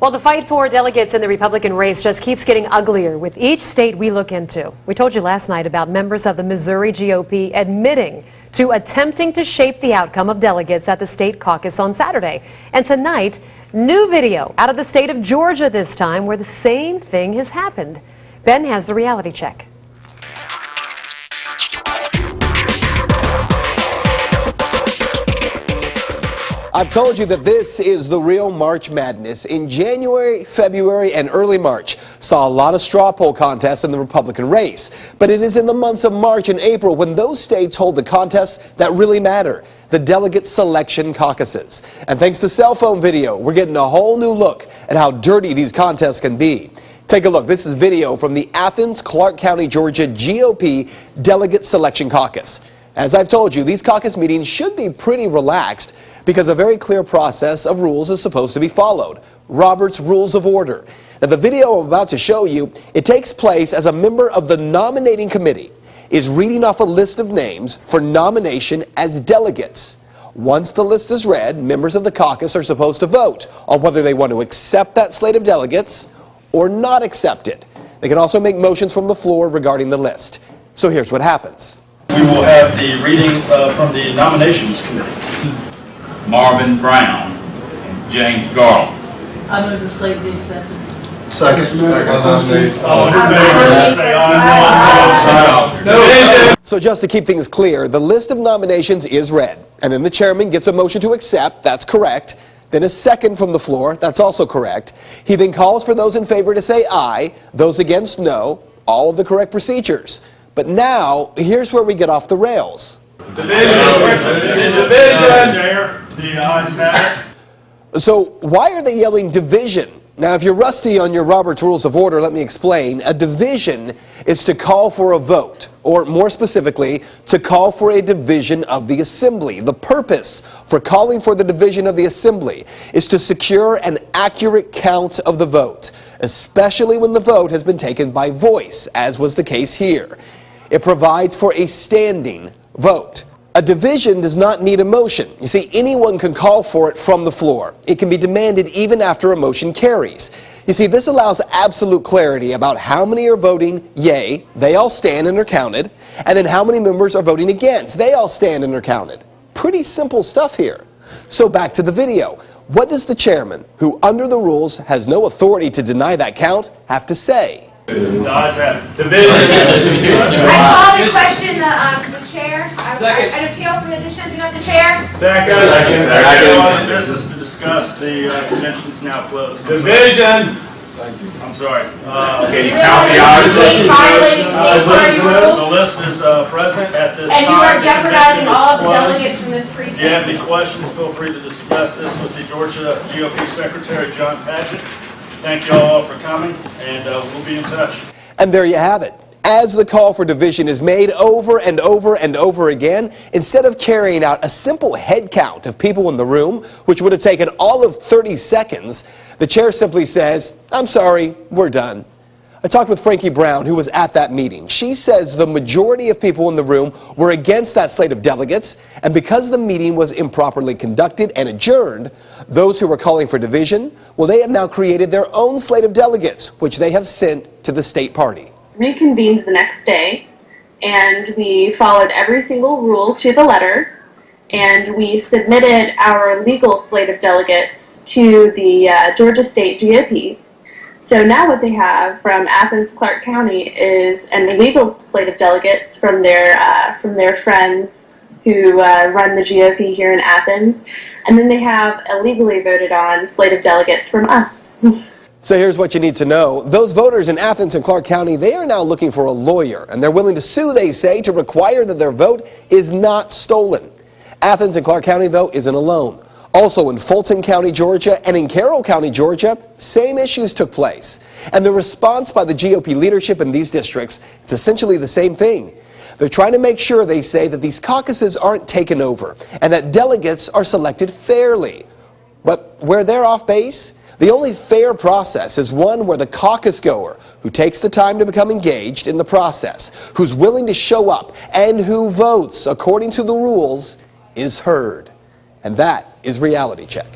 Well, the fight for delegates in the Republican race just keeps getting uglier with each state we look into. We told you last night about members of the Missouri GOP admitting to attempting to shape the outcome of delegates at the state caucus on Saturday. And tonight, new video out of the state of Georgia this time where the same thing has happened. Ben has the reality check. I've told you that this is the real March Madness. In January, February, and early March, saw a lot of straw poll contests in the Republican race. But it is in the months of March and April when those states hold the contests that really matter, the delegate selection caucuses. And thanks to cell phone video, we're getting a whole new look at how dirty these contests can be. Take a look. This is video from the Athens, Clark County, Georgia GOP Delegate Selection Caucus. As I've told you, these caucus meetings should be pretty relaxed because a very clear process of rules is supposed to be followed. Robert's Rules of Order. Now, the video I'm about to show you, it takes place as a member of the nominating committee is reading off a list of names for nomination as delegates. Once the list is read, members of the caucus are supposed to vote on whether they want to accept that slate of delegates or not accept it. They can also make motions from the floor regarding the list. So here's what happens. We will have the reading from the nominations committee. Marvin Brown and James Garland. I move the slate be accepted. Second. So just to keep things clear, the list of nominations is read, and then the chairman gets a motion to accept, that's correct. Then a second from the floor, that's also correct. He then calls for those in favor to say aye, those against no, all of the correct procedures. But now, here's where we get off the rails. So why are they yelling division? Now, if you're rusty on your Robert's Rules of Order, let me explain. A division is to call for a vote, or more specifically, to call for a division of the assembly. The purpose for calling for the division of the assembly is to secure an accurate count of the vote, especially when the vote has been taken by voice, as was the case here. It provides for a standing vote. A division does not need a motion. You see, anyone can call for it from the floor. It can be demanded even after a motion carries. You see, this allows absolute clarity about how many are voting yay, they all stand and are counted, and then how many members are voting against, they all stand and are counted. Pretty simple stuff here. So back to the video. What does the chairman, who under the rules has no authority to deny that count, have to say? Division. I call to question the chair. An appeal from the decision of the chair. Second. Business to discuss. The convention is now closed. Division. I'm sorry. Can you count the ayes? Violating state party rules. The list is present at this time. And you are jeopardizing all of the delegates from this precinct. If you have any questions, feel free to discuss this with the Georgia GOP Secretary, John Padgett. Thank you all for coming, and we'll be in touch. And there you have it. As the call for division is made over and over and over again, instead of carrying out a simple head count of people in the room, which would have taken all of 30 seconds, the chair simply says, "I'm sorry, we're done." I talked with Frankie Brown, who was at that meeting. She says the majority of people in the room were against that slate of delegates, and because the meeting was improperly conducted and adjourned, those who were calling for division, well, they have now created their own slate of delegates, which they have sent to the state party. Reconvened the next day, and we followed every single rule to the letter, and we submitted our legal slate of delegates to the Georgia State GOP. So now what they have from Athens, Clark County is an illegal slate of delegates from their friends who run the GOP here in Athens, and then they have a legally voted on slate of delegates from us. So here's what you need to know. Those voters in Athens and Clark County, they are now looking for a lawyer, and they're willing to sue, they say, to require that their vote is not stolen. Athens and Clark County, though, isn't alone. Also in Fulton County, Georgia, and in Carroll County, Georgia, same issues took place. And the response by the GOP leadership in these districts, it's essentially the same thing. They're trying to make sure, they say, that these caucuses aren't taken over and that delegates are selected fairly. But where they're off base, the only fair process is one where the caucus goer who takes the time to become engaged in the process, who's willing to show up, and who votes according to the rules is heard. And that is Reality Check.